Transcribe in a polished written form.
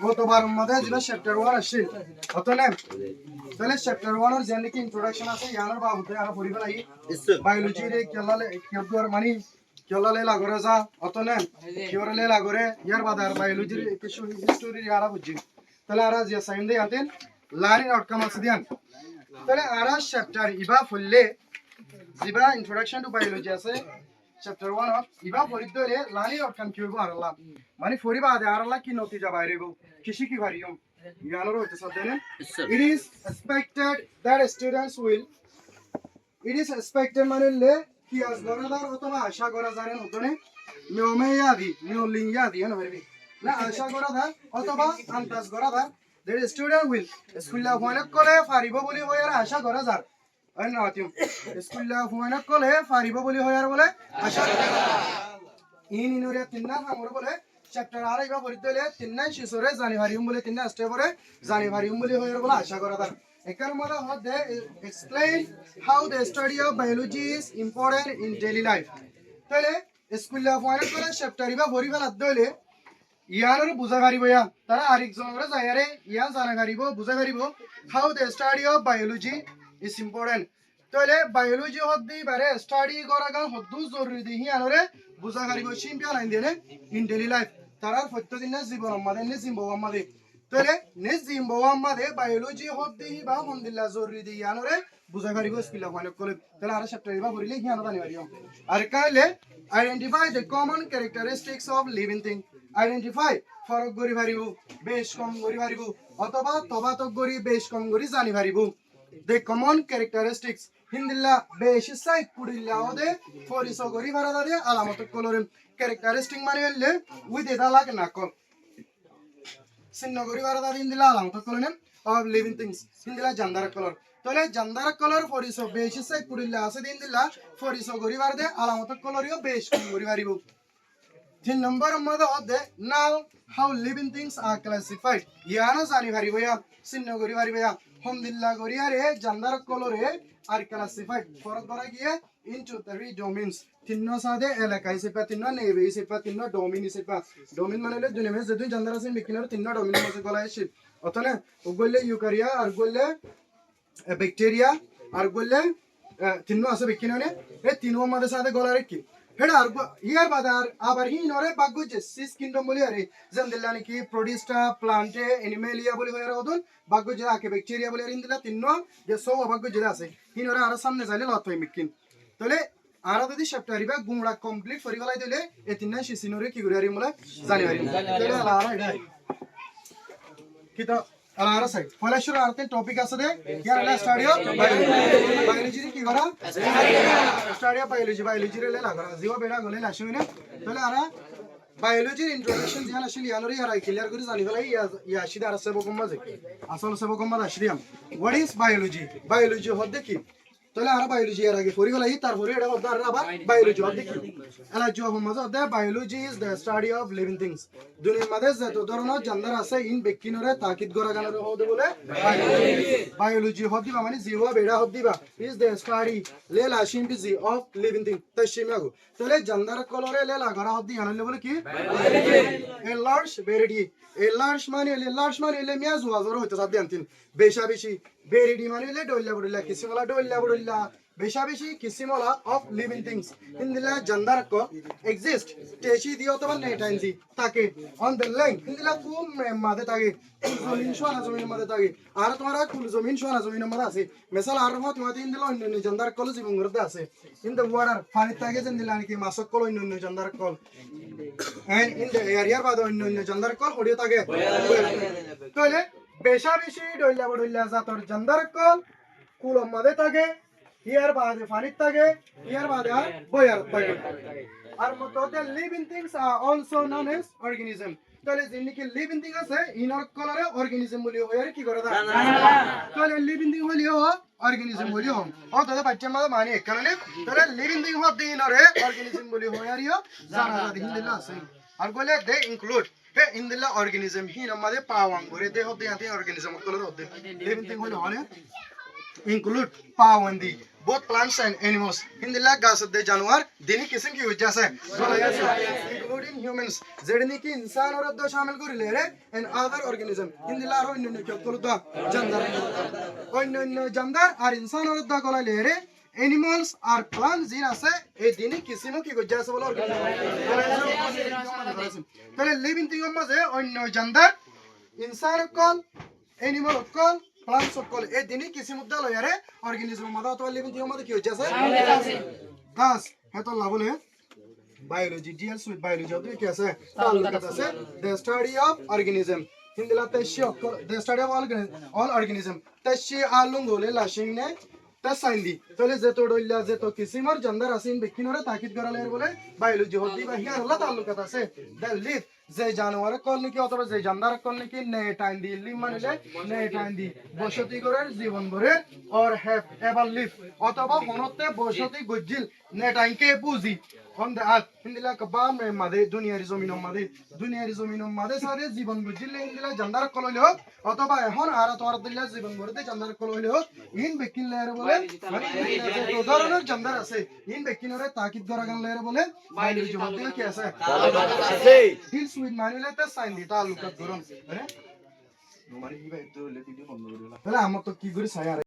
গতবার মধ্যে যেটা চ্যাপ্টার 1 আসছিল অত না তাহলে চ্যাপ্টার 1 এর যেন কি ইন্ট্রোডাকশন আছে ইয়ানোর বাবুতে আর পড়িব লাগি বায়োলজি রে কেলালে কেবদর মানে কেলালে লাগরে যা অত না কিওরলে লাগরে ইয়ার বাদে আর বায়োলজি রে কিছু হিস্টোরি আর বুঝি তাহলে আর যে সাইন দে আতেন লার্নিং আউটকাম আছে দিয়ান তাহলে আর চ্যাপ্টার ইবা ফুললে জিবা ইন্ট্রোডাকশন টু বায়োলজি আছে chapter 1 of Iba পরিদরে learning outcome কি হইব আরলা মানে ফরিবা আদে আরলা কি নতিজা বাইরেব কিসি কি ভারিয়ম ইয়ানোর হইতে সাদেন it is expected মানে লে কি আজ গরাদার অথবা আশা করা জানেন ওতনে নিয়মে ইয়াদি নিয়লিং ইয়াদি এন হইবি না আশা করা দা অথবা আন্তাজ করা দা the student will স্কুলে হইনা করে পারিব বলি হইয়ার আশা করা যার আই না আতিম স্কুলে হইনা করে পারিব বলি হইয়ার বলে আশা করা ইনিনরে তিননা আমর বলে চ্যাপ্টার আর ইবা পড়িতলে তিননা শিশরে জানুয়ারিম বলে তিননা স্টেপরে জানুয়ারিম বলে হইয়ার বলে আশা করা যার একার মধ্যে হতে explain how the study of biology is important in daily life তাহলে স্কুলে হইনা করে চ্যাপ্টার ইবা পড়িবা লাগদলে ইয়ানোর বুঝা পারিব ইয়া তারা আরেকজনের যায়ারে ইয়া জানা পারিব বুঝা পারিব how the study of biology is important তাহলে বায়োলজি হদ্দি বারে স্টাডি করা গান হদ্দু জরুরি দি ইয়ানোরে বুঝা পারিব সিম্পল আইন দেনে ইন ডেইলি লাইফ তারা প্রত্যেকদিন জীবন আমাদের নে জিম্বো আমাদের তাহলে নে জিম্বো আমাদের বায়োলজি হদ্দি বা হন্দিল্লা জরুরি দি ইয়ানোরে বুঝা পারিব স্কিল অফ কলে তাহলে আর চ্যাপ্টার ইবা পড়িলে ইয়ানো জানি পারিব আর কাইলে identify the common characteristics of living thing identify ফরক গরি পারিব বেশ কম গরি পারিব অথবা তবাতক গরি বেশ কম গরি জানি পারিব দ্য কমন ক্যারেক্টারিস্টিক্স হিন্দিল্লা বেশ সাই কুড়িল্লা ওদে ফরিস গরি ভাড়া দে আলামত কলরে ক্যারেক্টারিস্টিক মানে হলে উইথ এটা লাগে না কল সিন্ন গরি ভাড়া দে হিন্দিল্লা আলামত কলরে অফ লিভিং থিংস হিন্দিল্লা জান্দার কলর তাহলে জান্দার কলর ফরিস বেশ সাই কুড়িল্লা আছে হিন্দিল্লা ফরিস গরি ভাড়া দে আলামত কলরিও বেশ কম গরি পারিব 3 number mother of the now how living things are classified yana jani bhari boya sinno gori bhari boya alhamdulillah gori are jandar colore are classified for gora giye into 3 domains tinno sade elakai se pa tinno neve se pa tinno domain se pa domain manele duneme jedu jandar ase mikinar tinno domain mose gola eshit otone ugolle eukarya ar golle bacteria ar golle tinno ase bikinone e tinno made sade gola rekki হেডা আর ইয়ার বাদার আবার হি নরে Baghuz cis kingdom বলি আরে জেন্দিল্লানি কি প্রোডিস্টা প্লান্টে Animalia বলি হয়রা ওদন Baghuz আকে bacteria বলি ইন্দিলা তিন্ন যে সব বাগুজে আছে হি নরে আর সামনে যাইলে লত হয় মিকিন তাহলে আর যদি চ্যাপ্টারিবা গুমড়া কমপ্লিট করি গলাই দিলে এ তিননা সিসি নরে কি করে আরি মোলা জানি পারি তাহলে আলা এটা কি তো আলারা সাইড ফলাশুর আরতে টপিক আছে দে ইয়ার স্টাডি অফ বায়োলজি কি করা স্টাডি অফ বায়োলজি রে লাগা জিও বেড়া গলে লাসুই না তাহলে আরা বায়োলজির ইন্ট্রোডাকশন জিয়ান আসলে ইয়ানোরি আর ক্লিয়ার করে জানি ফেলাই ইয়া সিদা আর সেবকম মাঝে আসল সেবকম মাঝে আসরিয়াম হোয়াট ইজ বায়োলজি হদ্দে কি তাহলে আর বায়োলজি এর আগে পড়ি গলাই তারপরে এটা হদ্দে আর আবার বায়োলজি হদ্দে কি এলা জব মাঝে হদ্দে biology is the study of living things দুনিয়ার মাঝে যত ধরনের জানদার আছে ইন ব্যক্তিনরে তাকিদ করা গানের হদ্দে বলে বায়োলজি হদ্দিবা মানে জীব বেড়া হদ্দিবা ইজ দ্য স্টাডি লেলা সিম্পিজি অফ লিভিং থিং তশিমাগো তাহলে জানদার কলরে লেলা গরা হদ্দি আনলে বলে কি a large variety a large মানে এলে মিয়া জুয়া জোর হইতে সাথে আনতিন বেশা বেশি ভেরিটি মানে এলে ডইলা বড়িলা কিসিমলা বেশা বেশি কিসিমলা অফ লিভিং থিংস ইন্দিলা জানদার কো এক্সিস্ট টেশি দিও তো মানে টাইনজি তাকে অন দ্য ল্যান্ড ইন্দিলা কুম মাদে তাকে জমিন সোনা জমিন মাদে তাকে আর তোমার কুল জমিন সোনা জমিন মাদে আছে মেসাল আর মত তোমাতে ইন্দিলা অন্য জানদার কল জীবন করতে আছে ইন দ্য ওয়াটার পানি তাকে ইন্দিলা নাকি মাছক কল অন্য জানদার call and in the area বাদ অন্য জানদার কল হড়িয়ে থাকে তাহলে বেশা বেশি ডইলা জাতর জানদার কল কুল মাদে থাকে ইয়ার বাদে পানির থাকে ইয়ার বাদে আর বয়ার থাকে আর মততে লিভিং থিংস আর অলসো নন এজ অর্গানিজম তাহলে যিনি লিভিং থিং আছে ইনর কলরে অর্গানিজম বলি হয় কি করে তাহলে লিভিং থিং হলিও অর্গানিজম বলি হম ও তাহলে বাচ্চা মাঝে মানে কারণে তাহলে লিভিং থিং হতে ইনরে অর্গানিজম বলি হয় আরিও জানা দিল্লা আছে আর বলে দে ইনক্লুড হে ইনদিল্লা অর্গানিজম হি আমাদের পাওয়াং করে দে হতে আতে অর্গানিজম কলরে হতে লিভিং থিং হলি হলে include pawandi both plants and animals in the lag gas of the januar dini kisim ki wajah se including including humans যেটা নাকি ইনসান আর তো শামিল করিলে রে এন্ড আদার অর্গানিজম হিন্দিলা আর অন্য কি কলুদা জানদার অন্য জানদার আর ইনসান আর তো কলাইলে রে animals আর plants জিন আছে এই দিনে কিসিমো কি গজ্জা আছে বলে অর্গানিজম তাহলে লিভিং থিং মাঝে অন্য জানদার ইনসান call animal call plants call এই দিনে কিসিমো দল ইয়ারে অর্গানিজম মাদা তো লিভিং থিং মাঝে কি হচ্ছে আছে গাছ হয়তো লাভ বলে biology deals with biology of কি আছে তালুকাত আছে the study of organism হিন্দিলা তেশি the study of all organism তেশি আলুঙ্গলে লাশিংনে তা সাইন্দি তাহলে যে তো ডইলা যে তো কিসিমর জানদার আসিন বিকিনরে তাকিদ করালে বলে বায়োলজি হদি বা হিয়ার আল্লাহ তালুকাত আছে the live যে জানোয়ার কল নাকি অথবা যে জানদার কল নাকি নে টাইম দি লিভ মানিলে নে টাইম দি বসতি করে জীবন ভরে অর হ্যাভ এভার লিভ অথবা হনতে বসতি গজ্জিল নে টাইম কে বুঝি on the earth hindila kabam me made duniyari zaminon made sare Jibon বুঝিলে হিন্দিলা জানদার call হইলো অথবা এখন আর তোর দিলা জীবন ভরে জানদার কল হইলো ইন বেকিন লেয়ার বলে তো ধরনের জানদার আছে ইন বেকিনরে তাকিদ করা গান লেয়ার বলে বায়োলজি হদি কি আছে deals with manualতে সাইন দিতা লুকাত ধরন আরে নোমারি কি ভাই তো ভিডিও বন্ধ করে দিলাম তাহলে আমার তো কি করে ছায়া